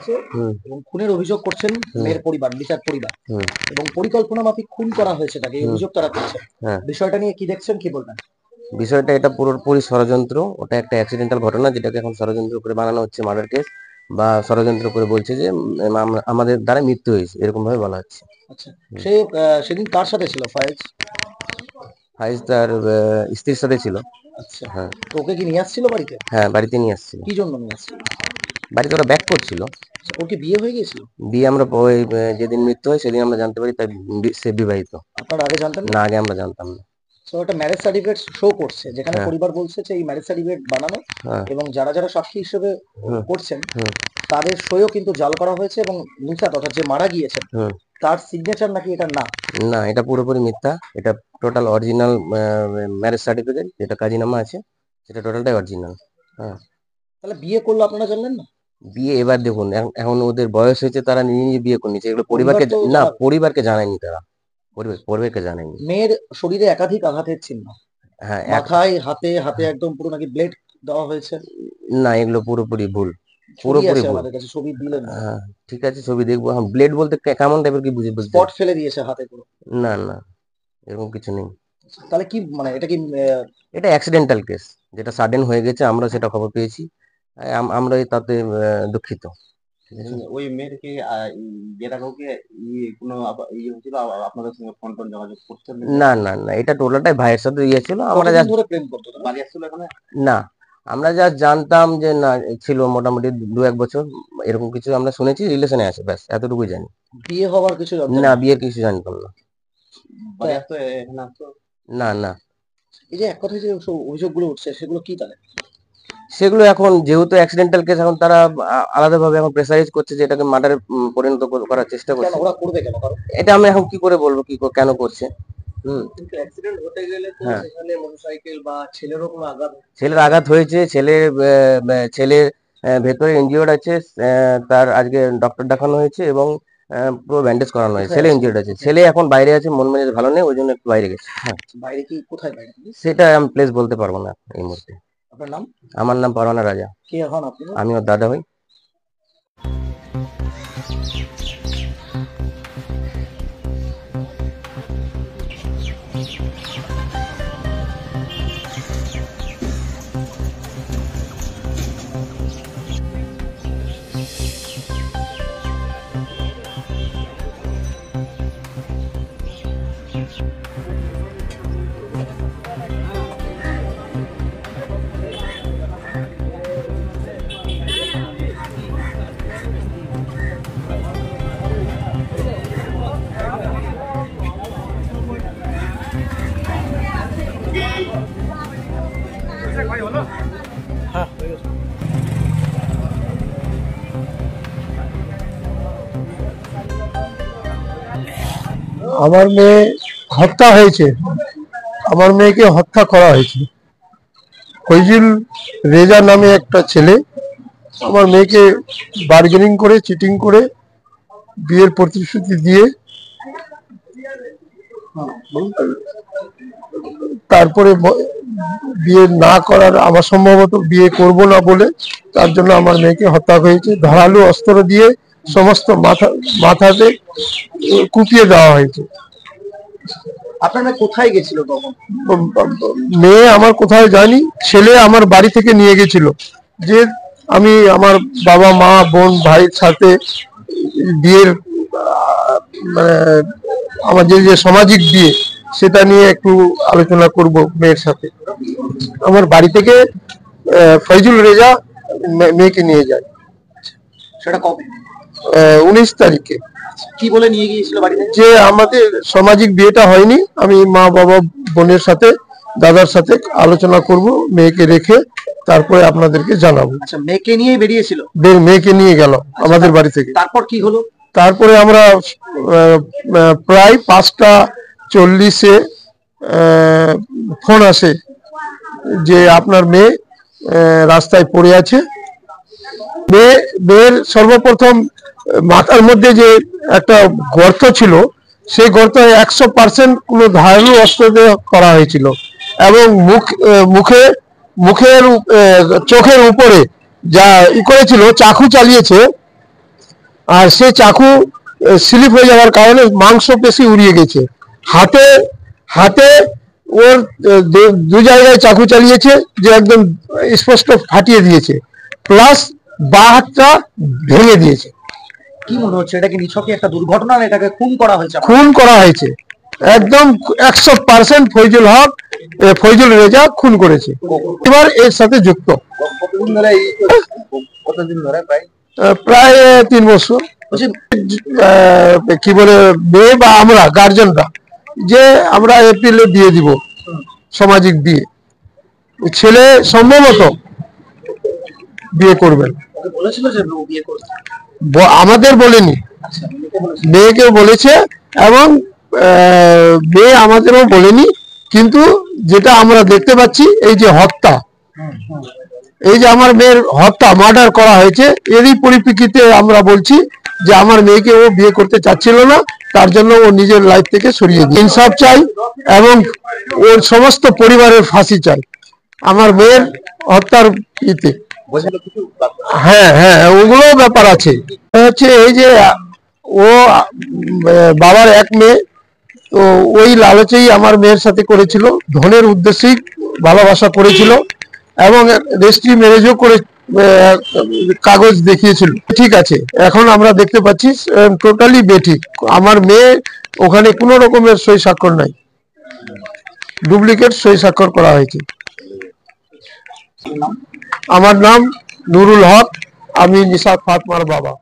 হয়েছে এবং খুনের অভিযোগ করছেন মেয়ের পরিবার, বিচার পরিবার, এবং পরিকল্পনা মাফিক খুন করা হয়েছে তাকে, এই অভিযোগ তারা করছে। বিষয়টা নিয়ে কি দেখছেন, কি বলবেন? বিষয়টা এটা পুরোপুরি ষড়যন্ত্র। ওটা একটা অ্যাক্সিডেন্টাল ঘটনা, যেটাকে এখন ষড়যন্ত্র করে বানানো হচ্ছে মার্ডার কেস, বা ষড়যন্ত্র করে বলছে যে আমাদের দ্বারা মৃত্যু হয়েছে, এরকম ভাবে বলা হচ্ছে। আচ্ছা, সে সেদিন কার সাথে ছিল ফায়েজ? ফায়েজ তার স্ত্রীর সাথে ছিল। আচ্ছা, তো ওকে কি নিয়ে আসছিল বাড়িতে? হ্যাঁ, বাড়িতে নিয়ে আসছিল। কি জন্য নিয়ে আসছিল? বাড়িতে ওরা ব্যাক করছিল। ওর কি বিয়ে হয়ে গিয়েছিল? বিয়ে আমরা ওই যেদিন মৃত্যু হয় সেদিন আমরা জানতে পারি তাই সে বিবাহিত। আপনারা আগে জানতেন না, আগে আমরা জানতাম না। তো একটা ম্যারেজ সার্টিফিকেট শো করছে, যেখানে পরিবার বলছে যে এই ম্যারেজ সার্টিফিকেট বানানো, এবং যারা যারা সাক্ষী হিসেবে করছেন তাদের সইও কিন্তু জাল করা হয়েছে, এবং নিশাত অর্থাৎ যে মারা গিয়েছেন তার সিগনেচার নাকি এটা না। না, এটা পুরোপুরি মিথ্যা। এটা টোটাল অরিজিনাল ম্যারেজ সার্টিফিকেট, যেটা কাজীনামা আছে সেটা টোটালটাই অরিজিনাল। হ্যাঁ, তাহলে বিয়ে করলো আপনারা জানলেন না? বিয়ে এবার দেখুন, এখন ওদের বয়স হয়েছে, তারা নিজে নিজে বিয়ে করে নিচ্ছে। এগুলো পরিবারকে না, পরিবারকে জানায়নি তারা, পরিবারকে জানায়নি। মেয়ের শরীরে একাধিক আঘাতের চিহ্ন, হ্যাঁ, মাথায়, হাতে হাতে একদম পুরো নাকি ব্লেড দেওয়া হয়েছে। না, এগুলো পুরোপুরি ভুল, পুরোপুরি ভুল। আমাদের কাছে ছবি দিলেন? হ্যাঁ, ঠিক আছে, ছবি দেখবো। হ্যাঁ, ব্লেড বলতে কেমন টাইপের, কি বুঝে? স্পট ফেলে দিয়েছে হাতে পুরো? না না, এরকম কিছু নেই। তাহলে কি মানে এটা কি এটা অ্যাক্সিডেন্টাল কেস, যেটা সাডেন হয়ে গেছে, আমরা সেটা খবর পেয়েছি, আমরা তাতে দুঃখিত। ওই মেয়ের কি এর আগেও কি কোনো ইয়ে হয়েছিল, আপনাদের সঙ্গে ফোন টোন যোগাযোগ করতেন? না না না, এটা টোটালটাই ভাইয়ের সাথে ইয়ে ছিল। আমরা যা ধরে প্রেম করতো, বাড়ি আসছিল এখানে? না, আমরা যা জানতাম যে না, ছিল মোটামুটি 2-1 বছর, এরকম কিছু আমরা শুনেছি, রিলেশনে আছে, ব্যাস এতটুকুই জানি। বিয়ে হওয়ার কিছু না, বিয়ের কিছু জানতাম না। বাড়ি আসতো এখানে আসতো? না না। এই যে এক কথায় যে অভিযোগগুলো উঠছে সেগুলো কি তাহলে? সেগুলো এখন যেহেতু অ্যাক্সিডেন্টাল কেস, এখন তারা আলাদাভাবে এখন প্রেসারাইজ করছে যে এটাকে মার্ডারে পরিণত করার চেষ্টা করছে। ওরা করবে কেন? এটা আমি এখন কি করে বলবো কেন করছে? কিন্তু অ্যাক্সিডেন্ট হতে গেলে তো সেখানে মোটরসাইকেল বা ছেলেরও কোনো আঘাত, ছেলের আঘাত হয়েছে। ছেলের ভেতরে ইনজিওর্ড আছে, তার আজকে ডক্টর দেখানো হয়েছে এবং পুরো ব্যান্ডেজ করানো হয়েছে। ছেলে ইনজিওর্ড আছে, ছেলে এখন বাইরে আছে, মন মেজাজ ভালো নেই, ওই জন্য একটু বাইরে গেছে। হ্যাঁ, বাইরে কি, কোথায় বাইরে? সেটা আমি প্লেস বলতে পারবো না এই মুহূর্তে। আপনার নাম? আমার নাম পরওয়ানা রাজা। কে হন আপনি? আমি ওর দাদা হই। আমার মেয়ে হত্যা হয়েছে, আমার মেয়েকে হত্যা করা হয়েছে। ফৈজুল রেজা নামে একটা ছেলে আমার মেয়েকে বার্গেনিং করে, চিটিং করে, বিয়ের প্রতিশ্রুতি দিয়ে তারপরে বিয়ে না করার, আমার সম্ভবত বিয়ে করব না বলে, তার জন্য আমার মেয়েকে হত্যা হয়েছে। ধারালো অস্ত্র দিয়ে সমস্ত মাথাতে কুপিয়ে দেওয়া হয়েছে। আপনার মেয়ে কোথায় গেছিল তখন? মেয়ে আমার কোথায় যায়নি, ছেলে আমার বাড়ি থেকে নিয়ে গেছিল, যে আমি আমার বাবা মা বোন ভাইয়ের সাথে বিয়ের মানে আমাদের যে সামাজিক বিয়ে সেটা নিয়ে একটু আলোচনা করব মেয়ের সাথে। আমার বাড়ি থেকে ফয়জুল রেজা মেয়েকে নিয়ে যায়। সেটা কবে? 19 তারিখে। কি বলে নিয়ে গিয়েছিল বাড়িতে? যে আমাদের সামাজিক বিয়েটা হয়নি, আমি মা বাবা বোনের সাথে দাদার সাথে আলোচনা করব, মেয়েকে রেখে তারপরে আপনাদেরকে জানাবো। আচ্ছা, মেয়েকে নিয়ে বেরিয়েছিল? মেয়েকে নিয়ে গেল আমাদের বাড়ি থেকে। তারপর কি হলো? তারপরে আমরা প্রায় 5টা 40-এ ফোন আসে যে আপনার মেয়ে রাস্তায় পড়ে আছে। মেয়ের সর্বপ্রথম মাথার মধ্যে যে একটা গর্ত ছিল, সেই গর্ত 100% কোনো ধারালো অস্ত্র দিয়ে করা হয়েছিল, এবং মুখের চোখের উপরে যা করেছিল, চাকু চালিয়েছে, আর সে চাকু স্লিপ হয়ে যাওয়ার কারণে মাংসপেশি উড়িয়ে গেছে। হাতে হাতে ওর দু জায়গায় চাকু চালিয়েছে, যে একদম স্পষ্ট ফাটিয়ে দিয়েছে, প্লাস বাঁ হাতটা ভেঙে দিয়েছে। কি মনে হচ্ছে, এটা কি নিছকই একটা দুর্ঘটনা, না এটাকে খুন করা হয়েছে? খুন করা হয়েছে, একদম 100% ফয়জুল রেজা খুন করেছে, এবার এর সাথে যুক্ত। কতদিন ধরে? প্রায় 3 বছর। কি বলে, মেয়ে বা আমরা গার্জেনরা যে আমরা এপ্রিলে দিয়ে দিব সামাজিক বিয়ে, ছেলে সম্ভবত বিয়ে করবেন। বলেছিল যে বিয়ে করবে? আমাদের বলেনি, মেয়েকেও বলেছে, এবং মেয়ে আমাদেরও বলেনি। কিন্তু যেটা আমরা দেখতে পাচ্ছি, এই যে হত্যা, এই যে আমার মেয়ের হত্যা, মার্ডার করা হয়েছে, এরই পরিপ্রেক্ষিতে আমরা বলছি যে আমার মেয়েকে ও বিয়ে করতে চাচ্ছিল না, তার জন্য ও নিজের লাইফ থেকে সরিয়ে দিয়ে ইনসাফ চাই, এবং ওর সমস্ত পরিবারের ফাঁসি চাই আমার মেয়ের হত্যার ইতে। হ্যাঁ হ্যাঁ, ওগুলো ব্যাপার আছে। হচ্ছে এই যে ও বাবার এক মেয়ে, তো ওই লালচেই আমার মেয়ের সাথে করেছিল, ধনের উদ্দেশ্যেই ভালোবাসা করেছিল, এবং রেজিস্ট্রি ম্যারেজও করে কাগজ দেখিয়েছিল। ঠিক আছে, এখন আমরা দেখতে পাচ্ছি টোটালি বেঠিক। আমার মেয়ে ওখানে কোনো রকমের সই স্বাক্ষর নাই, ডুপ্লিকেট সই স্বাক্ষর করা হয়েছে। আমার নাম নুরুল হক, আমি নিশাত ফাতমার বাবা।